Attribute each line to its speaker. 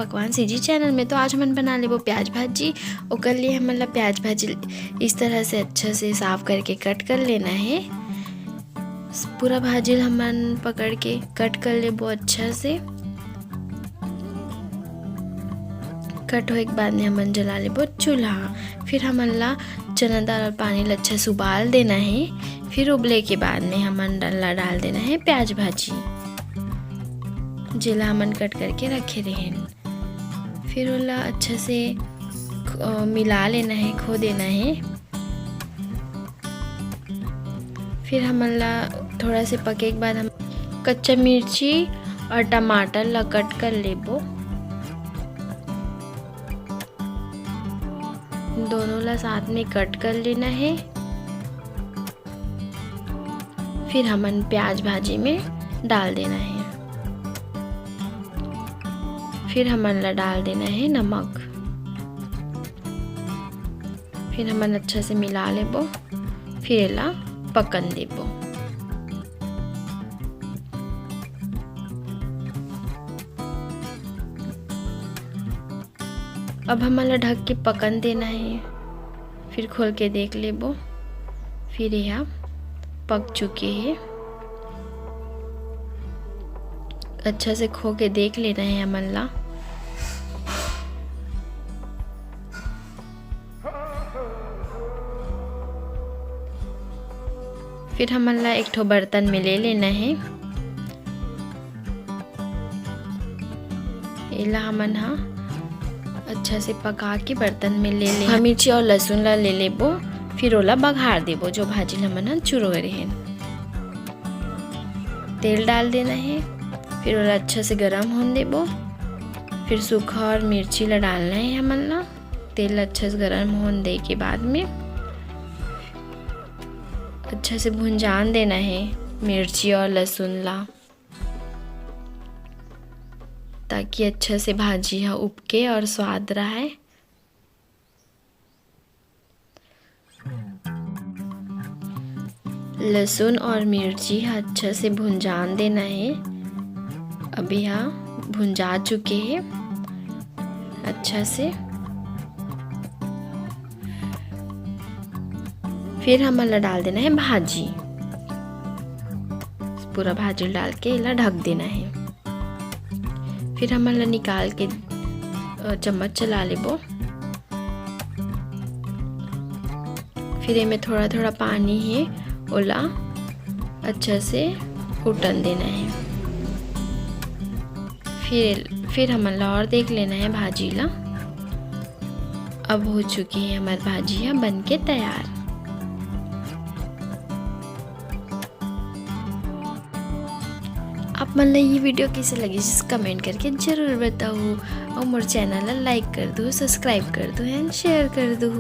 Speaker 1: पकवान CG channel में। तो आज हम बना ले वो प्याज भाजी। और कर लिए हम प्याज भाजी इस तरह से अच्छा से साफ करके कट कर लेना है। पूरा भाजी हमन पकड़ के कट कर ले वो अच्छा से। कट होए के बाद में हमन जला ले वो चूल्हा। फिर हमन ला चना दाल और पानी ला अच्छा से उबाल देना है। फिर उबले के बाद में हमन डाल देना है प्याज भाजी जिला हमन कट करके रखे रहें। फिर ओला अच्छा से मिला लेना है, खो देना है। फिर हमन ला थोड़ा से पके के बाद हम कच्चा मिर्ची और टमाटर ला कट कर लेबो। दोनों ला साथ में कट कर लेना है। फिर हमन प्याज भाजी में डाल देना है। फिर हमन ला डाल देना है नमक। फिर हमन अच्छा से मिला लेबो। फिर ला पकन देबो। अब हमन ला ढक के पकन देना है। फिर खोल के देख लेबो। फिर यह पक चुके हैं। अच्छा से खो के देख लेना है हमन ला। फिर हमन ला एक ठो बर्तन में ले लेना है। इला हमन हा अच्छा से पका के बर्तन में ले ले। मिर्ची और लहसुन ला ले लेबो। फिर ओला बघार देबो जो भाजी हमन हा चुरो रहे। तेल डाल देना है। फिर ओला अच्छा से गरम होने देबो। फिर सूखा और मिर्ची ला डालना है हमन ला। तेल अच्छा से गरम होने दे के बाद में अच्छा से भुंजान देना है मिर्ची और लहसुन ला, ताकि अच्छा से भाजी हा उपके और स्वाद रहे। लहसुन और मिर्ची हा अच्छा से भुंजान देना है। अभी हा भुंजा चुके हैं अच्छा से। फिर हमन ला डाल देना है भाजी। पूरा भाजी डाल के इला ढक देना है। फिर हमन ला निकाल के चम्मच चला लेबो। फिर इनमें थोड़ा थोड़ा पानी है ओला अच्छा से फूटन देना है। फिर हमन ला और देख लेना है भाजी ला। अब हो चुकी है हमारी भाजियाँ बन के तैयार। आप मन ला ये वीडियो कैसे लगी कमेंट करके जरूर बताओ। और मोर चैनल ला लाइक कर दो, सब्सक्राइब कर दो एंड शेयर कर दो।